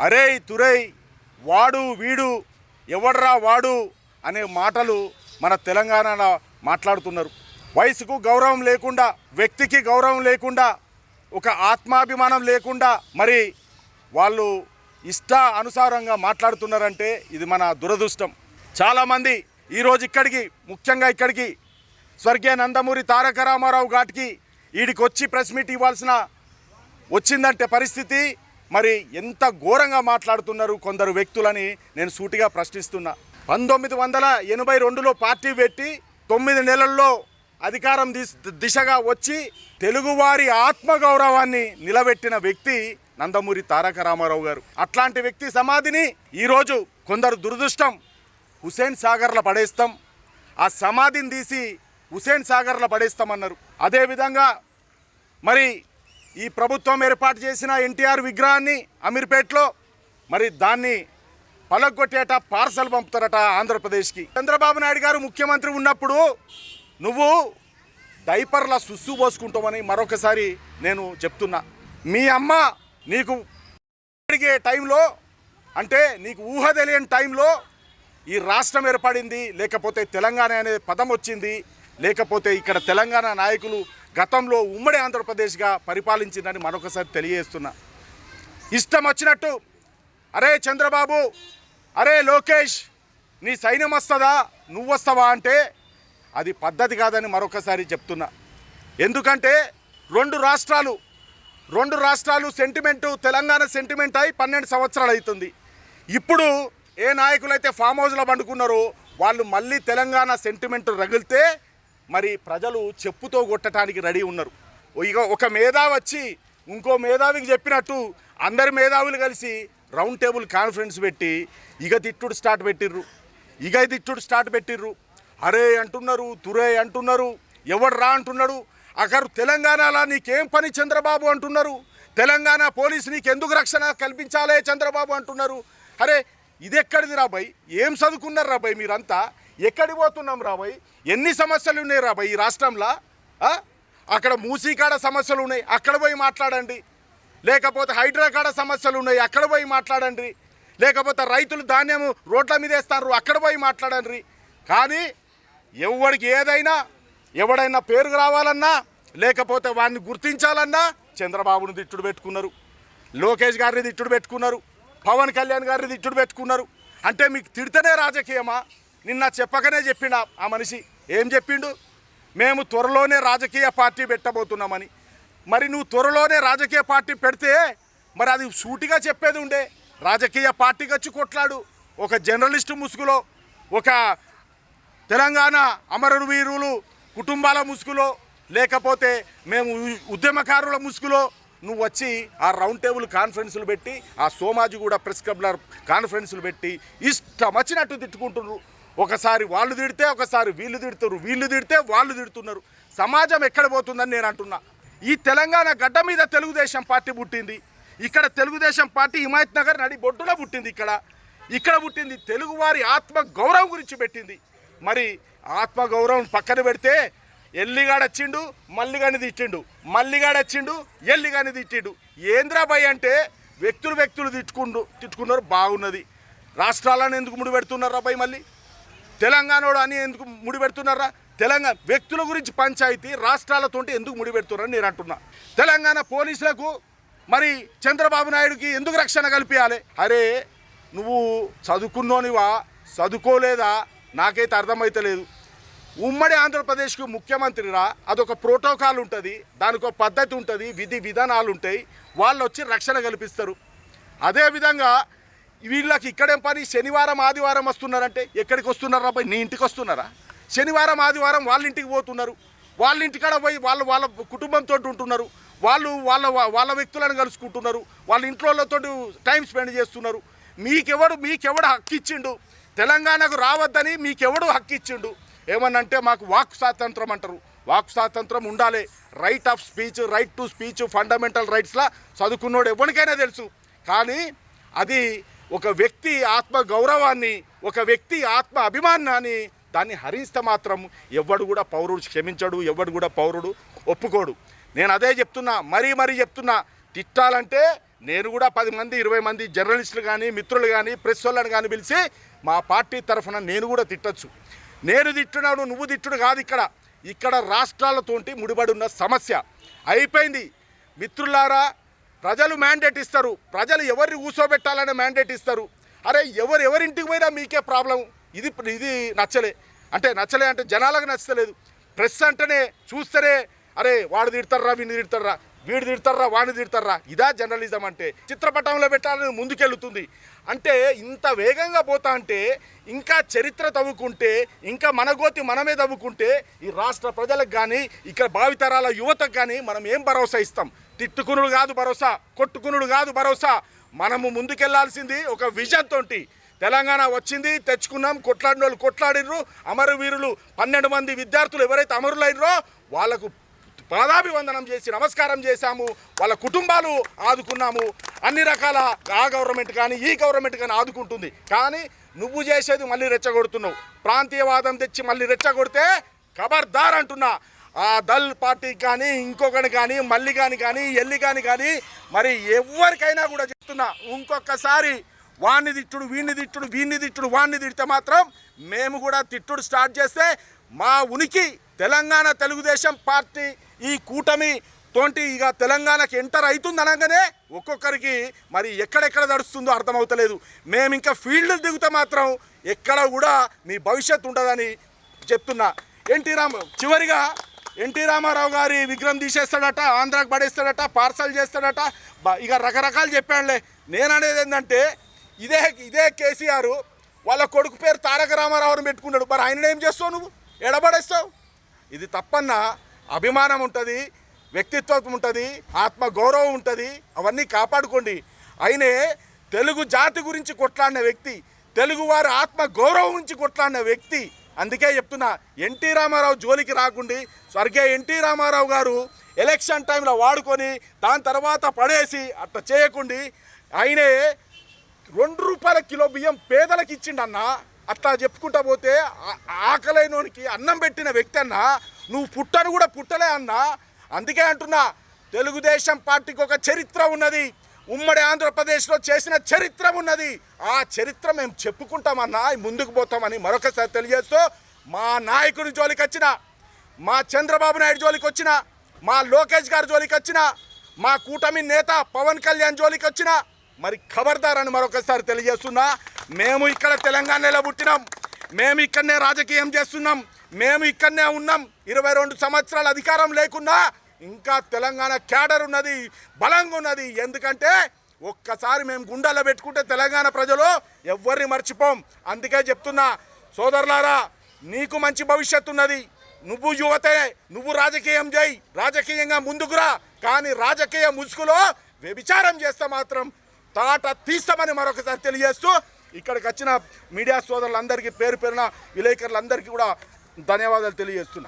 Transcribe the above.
అరే తురై వాడు వీడు ఎవడ్రా వాడు అనే మాటలు మన తెలంగాణలో మాట్లాడుతున్నారు. వయసుకు గౌరవం లేకుండా, వ్యక్తికి గౌరవం లేకుండా, ఒక ఆత్మాభిమానం లేకుండా మరి వాళ్ళు ఇష్ట అనుసారంగా మాట్లాడుతున్నారంటే ఇది మన దురదృష్టం. చాలామంది ఈరోజు ముఖ్యంగా ఇక్కడికి స్వర్గీయ నందమూరి తారక రామారావు ఘాట్కి వీడికి వచ్చి ప్రెస్ మీట్ ఇవ్వాల్సిన వచ్చిందంటే పరిస్థితి మరి ఎంత ఘోరంగా మాట్లాడుతున్నారు కొందరు వ్యక్తులని నేను సూటిగా ప్రశ్నిస్తున్నా. 1982లో పార్టీ పెట్టి 9 నెలల్లో అధికారం దిశగా వచ్చి తెలుగువారి ఆత్మగౌరవాన్ని నిలబెట్టిన వ్యక్తి నందమూరి తారక రామారావు గారు. అట్లాంటి వ్యక్తి సమాధిని ఈరోజు కొందరు దురదృష్టం హుస్సేన్ సాగర్లో పడేస్తాం, ఆ సమాధిని తీసి హుస్సేన్ సాగర్లో పడేస్తామన్నారు. అదేవిధంగా మరి ఈ ప్రభుత్వం ఏర్పాటు చేసిన ఎన్టీఆర్ విగ్రహాన్ని అమీర్పేటలో మరి దాన్ని పలగొట్టేట పార్సల్ పంపుతారట ఆంధ్రప్రదేశ్కి. చంద్రబాబు నాయుడు గారు ముఖ్యమంత్రి ఉన్నప్పుడు నువ్వు డైపర్ల సుస్సు పోసుకుంటామని మరొకసారి నేను చెప్తున్నా. మీ అమ్మ నీకు అడిగే టైంలో, అంటే నీకు ఊహ తెలియని టైంలో ఈ రాష్ట్రం ఏర్పడింది, లేకపోతే తెలంగాణ అనే పదం వచ్చింది, లేకపోతే ఇక్కడ తెలంగాణ నాయకులు గతంలో ఉమ్మడి ఆంధ్రప్రదేశ్గా పరిపాలించిందని మరొకసారి తెలియజేస్తున్నా. ఇష్టం వచ్చినట్టు అరే చంద్రబాబు, అరే లోకేష్ నీ సైన్యం వస్తుందా, నువ్వు వస్తావా అంటే అది పద్ధతి కాదని మరొకసారి చెప్తున్నా. ఎందుకంటే రెండు రాష్ట్రాలు సెంటిమెంటు, తెలంగాణ సెంటిమెంట్ అయి 12 సంవత్సరాలు అవుతుంది. ఇప్పుడు ఏ నాయకులైతే ఫామ్ హౌస్లో పండుకున్నారో వాళ్ళు మళ్ళీ తెలంగాణ సెంటిమెంట్ రగిలితే మరి ప్రజలు చెప్పుతో కొట్టడానికి రెడీ ఉన్నారు. ఇక ఒక మేధావి వచ్చి ఇంకో మేధావికి చెప్పినట్టు అందరి మేధావులు కలిసి రౌండ్ టేబుల్ కాన్ఫరెన్స్ పెట్టి ఇక తిట్టుడు స్టార్ట్ పెట్టిర్రు. అరే అంటున్నారు, తురే అంటున్నారు, ఎవడు రా అంటున్నాడు. అక్కడ తెలంగాణలో నీకేం పని చంద్రబాబు అంటున్నారు. తెలంగాణ పోలీసు నీకెందుకు రక్షణ కల్పించాలే చంద్రబాబు అంటున్నారు. అరే ఇది ఎక్కడిది రాబాయ్, ఏం చదువుకున్నారు రాబాయ్ మీరంతా, ఎక్కడికి పోతున్నాం రాబాయ్, ఎన్ని సమస్యలు ఉన్నాయి రాబాయ్ ఈ రాష్ట్రంలో. అక్కడ మూసీకాడ సమస్యలు ఉన్నాయి, అక్కడ పోయి మాట్లాడండి. లేకపోతే హైడ్రా కాడ సమస్యలు ఉన్నాయి, అక్కడ పోయి మాట్లాడండి. లేకపోతే రైతులు ధాన్యం రోడ్ల మీద వేస్తారు, అక్కడ పోయి మాట్లాడండి. కానీ ఎవడికి ఎవడైనా పేరు రావాలన్నా, లేకపోతే వాడిని గుర్తించాలన్నా చంద్రబాబును తిట్టుడు పెట్టుకున్నారు, లోకేష్ గారిని తిట్టుడు పెట్టుకున్నారు, పవన్ కళ్యాణ్ గారిని తిట్టుడు పెట్టుకున్నారు. అంటే మీకు తిడితేనే రాజకీయమా? నిన్న చెప్పకనే చెప్పిండు ఆ మనిషి. ఏం చెప్పిండు? మేము త్వరలోనే రాజకీయ పార్టీ పెట్టబోతున్నామని. మరి నువ్వు త్వరలోనే రాజకీయ పార్టీ పెడితే మరి అది సూటిగా చెప్పేది ఉండే. రాజకీయ పార్టీకి వచ్చి కొట్లాడు, ఒక జర్నలిస్టు ముసుగులో, ఒక తెలంగాణ అమరవీరులు కుటుంబాల ముసుగులో, లేకపోతే మేము ఉద్యమకారుల ముసుగులో నువ్వు వచ్చి ఆ రౌండ్ టేబుల్ కాన్ఫరెన్సులు పెట్టి, ఆ సోమాజిగూడ ప్రెస్ క్లబ్ల కాన్ఫరెన్సులు పెట్టి ఇష్టం వచ్చినట్టు తిట్టుకుంటున్నారు. ఒకసారి వాళ్ళు తిడితే ఒకసారి వీళ్ళు తిడితే వాళ్ళు తిడుతున్నారు. సమాజం ఎక్కడ పోతుందని నేను అంటున్నా. ఈ తెలంగాణ గడ్డ మీద తెలుగుదేశం పార్టీ పుట్టింది. ఇక్కడ తెలుగుదేశం పార్టీ హిమాయత్ నగర్ నడి బొడ్డులో పుట్టింది. ఇక్కడ పుట్టింది. తెలుగువారి ఆత్మ గౌరవం గురించి పెట్టింది. మరి ఆత్మ గౌరవం పక్కన పెడితే ఎల్లిగాడొచ్చిండు, మల్లిగాని తిట్టిండు, మల్లిగాడొచ్చిండు, ఎల్లిగాని తిట్టిండు. ఏంద్రాబాయ్ అంటే వ్యక్తులు తిట్టుకున్నారు. బాగున్నది. రాష్ట్రాలను ఎందుకు ముడిపెడుతున్నారా బాయ్? మళ్ళీ తెలంగాణోడు అని ఎందుకు ముడిపెడుతున్నారా? తెలంగాణ వ్యక్తుల గురించి పంచాయతీ రాష్ట్రాలతో ఎందుకు ముడిపెడుతున్నారని నేను అంటున్నా. తెలంగాణ పోలీసులకు మరి చంద్రబాబు నాయుడుకి ఎందుకు రక్షణ కల్పించాలి? అరే నువ్వు చదువుకున్నోనివా, చదువుకోలేదా? నాకైతే అర్థమైతలేదు. ఉమ్మడి ఆంధ్రప్రదేశ్కు ముఖ్యమంత్రిరా, అదొక ప్రోటోకాల్ ఉంటుంది, దానికి ఒక పద్ధతి ఉంటుంది, విధి విధానాలు ఉంటాయి. వాళ్ళు వచ్చి రక్షణ కల్పిస్తారు. అదేవిధంగా వీళ్ళకి ఇక్కడేం పని? శనివారం ఆదివారం వస్తున్నారంటే ఎక్కడికి వస్తున్నారా పోయి? నీ ఇంటికి వస్తున్నారా? శనివారం ఆదివారం వాళ్ళ ఇంటికి పోతున్నారు. వాళ్ళ ఇంటికాడ పోయి వాళ్ళ కుటుంబంతో ఉంటున్నారు. వాళ్ళ వ్యక్తులను కలుసుకుంటున్నారు. వాళ్ళ ఇంట్లోతో టైం స్పెండ్ చేస్తున్నారు. మీకెవడు హక్కు ఇచ్చిండు? తెలంగాణకు రావద్దని మీకెవడు హక్కు ఇచ్చిండు? ఏమనంటే మాకు వాక్ స్వాతంత్రం అంటారు. వాక్ స్వాతంత్రం ఉండాలి. Right of speech, right to speech fundamental రైట్స్లా చదువుకున్నోడు ఎవరికైనా తెలుసు. కానీ అది ఒక వ్యక్తి ఆత్మ గౌరవాన్ని, ఒక వ్యక్తి ఆత్మ అభిమానాన్ని దాన్ని హరిస్తే మాత్రం ఎవడు కూడా పౌరుడు క్షమించడు, ఎవడు కూడా పౌరుడు ఒప్పుకోడు. నేను అదే చెప్తున్నా, మరీ చెప్తున్నా. తిట్టాలంటే నేను కూడా 10 మంది 20 మంది జర్నలిస్టులు కానీ మిత్రులు కానీ ప్రెస్ వాళ్ళని కానీ పిలిచి మా పార్టీ తరఫున నేను కూడా తిట్టచ్చు. నేను తిట్టున్నాను నువ్వు తిట్టుడు కాదు. ఇక్కడ రాష్ట్రాలతోటి ముడిపడి ఉన్న సమస్య అయిపోయింది. మిత్రులారా, ప్రజలు మ్యాండేట్ ఇస్తారు. ప్రజలు ఎవరిని కూర్చోబెట్టాలనే మ్యాండేట్ ఇస్తారు. అరే ఎవరింటికి పోయినా మీకే ప్రాబ్లం. ఇది నచ్చలే అంటే జనాలకు నచ్చలేదు. ప్రెస్ అంటేనే చూస్తేనే అరే వాడు తిడతారా వీడిని తిడతారా, వీడు తిడతారా వాడిని తిడతారా. ఇదా జర్నలిజం అంటే. చిత్రపటంలో పెట్టాలని ముందుకెళ్తుంది అంటే ఇంత వేగంగా పోతా అంటే ఇంకా చరిత్ర తవ్వుకుంటే ఇంకా మన గోతి మనమే తవ్వుకుంటే ఈ రాష్ట్ర ప్రజలకు కానీ ఇక్కడ భావితరాల యువతకు కానీ మనం ఏం భరోసా ఇస్తాం? తిట్టుకునుడు కాదు భరోసా, కొట్టుకునుడు కాదు భరోసా. మనము ముందుకెళ్లాల్సింది ఒక విజన్ తోటి. తెలంగాణ వచ్చింది, తెచ్చుకున్నాం, కొట్లాడిన వాళ్ళు కొట్లాడిర్రు. అమరవీరులు 12 మంది విద్యార్థులు ఎవరైతే అమరులైనరో వాళ్ళకు పాదాభివందనం చేసి నమస్కారం చేశాము. వాళ్ళ కుటుంబాలు ఆదుకున్నాము. అన్ని రకాల ఆ గవర్నమెంట్ కానీ ఈ గవర్నమెంట్ కానీ ఆదుకుంటుంది. కానీ నువ్వు చేసేది మళ్ళీ రెచ్చగొడుతున్నావు. ప్రాంతీయవాదం తెచ్చి మళ్ళీ రెచ్చగొడితే ఖబర్దార్ అంటున్నా. ఆ దల్ పార్టీకి కానీ ఇంకొకటి కానీ మల్లిగాని కానీ ఎల్లిగాని కానీ మరి ఎవరికైనా కూడా చెప్తున్నా, ఇంకొకసారి వాణ్ణి తిట్టుడు వీణ్ణి తిట్టుడు వీణ్ణి తిట్టుడు వాణ్ణి తిడితే మాత్రం మేము కూడా తిట్టుడు స్టార్ట్ చేస్తే మా ఉనికి తెలంగాణ తెలుగుదేశం పార్టీ ఈ కూటమి తోటి ఇక తెలంగాణకి ఎంటర్ అవుతుంది అనగానే ఒక్కొక్కరికి మరి ఎక్కడెక్కడ నడుస్తుందో అర్థమవుతలేదు. మేము ఇంకా ఫీల్డ్ దిగుతే మాత్రం ఎక్కడ కూడా మీ భవిష్యత్తు ఉండదని చెప్తున్నా. చివరిగా ఎన్టీ రామారావు గారి విగ్రహం తీసేస్తాడట, ఆంధ్రాకి పడేస్తాడట, పార్సల్ చేస్తాడట, ఇక రకరకాలు చెప్పాడులే. నేను అనేది ఏంటంటే ఇదే కేసీఆర్ వాళ్ళ కొడుకు పేరు తారక రామారావుని పెట్టుకున్నాడు. మరి ఆయన ఏం చేస్తావు? నువ్వు ఎడబడేస్తావు. ఇది తప్పన్నా. అభిమానం ఉంటుంది, వ్యక్తిత్వం ఉంటుంది, ఆత్మగౌరవం ఉంటుంది. అవన్నీ కాపాడుకోండి. అయినే తెలుగు జాతి గురించి కొట్లాడిన వ్యక్తి, తెలుగువారి ఆత్మగౌరవం గురించి కొట్లాడిన వ్యక్తి. అందుకే చెప్తున్నా, ఎన్టీ రామారావు జోలికి రాకుండి. స్వర్గీయ ఎన్టీ రామారావు గారు ఎలక్షన్ టైంలో వాడుకొని దాని తర్వాత పడేసి అట్లా చేయకుండి. ఆయనే 2 రూపాయల కిలో బియ్యం పేదలకు ఇచ్చిండన్నా. అట్లా చెప్పుకుంటా పోతే ఆకలైనోనికి అన్నం పెట్టిన వ్యక్తి అన్నా. నువ్వు పుట్టను కూడా పుట్టలే అన్నా. అందుకే అంటున్నా, తెలుగుదేశం పార్టీకి ఒక చరిత్ర ఉన్నది. ఉమ్మడి ఆంధ్రప్రదేశ్లో చేసిన చరిత్ర ఉన్నది. ఆ చరిత్ర మేము చెప్పుకుంటామన్నా, ముందుకు పోతామని మరొకసారి తెలియజేస్తూ, మా నాయకుడి జోలికి వచ్చిన, మా చంద్రబాబు నాయుడు జోలికి వచ్చిన, మా లోకేష్ గారి జోలికి వచ్చిన, మా కూటమి నేత పవన్ కళ్యాణ్ జోలికి వచ్చిన మరి ఖబర్దార్ అని మరొకసారి తెలియజేస్తున్నా. మేము ఇక్కడ తెలంగాణలో పుట్టినాం, మేము ఇక్కడనే రాజకీయం చేస్తున్నాం, మేము ఇక్కడనే ఉన్నాం. 22 సంవత్సరాల అధికారం లేకున్నా ఇంకా తెలంగాణ క్యాడర్ ఉన్నది, బలంగా ఉన్నది. ఎందుకంటే ఒక్కసారి మేము గుండెల్లో పెట్టుకుంటే తెలంగాణ ప్రజలు ఎవరిని మర్చిపోం. అందుకే చెప్తున్నా సోదరులారా, నీకు మంచి భవిష్యత్తు ఉన్నది. నువ్వు యువతే, నువ్వు రాజకీయం చేయి, రాజకీయంగా ముందుకురా. కానీ రాజకీయ ముసుగులో వ్యభిచారం చేస్తే మాత్రం తాట తీస్తామని మరొకసారి తెలియజేస్తూ, ఇక్కడికి వచ్చిన మీడియా సోదరులందరికీ పేరు పేరున విలేకరులందరికీ కూడా ధన్యవాదాలు తెలియజేస్తున్నా.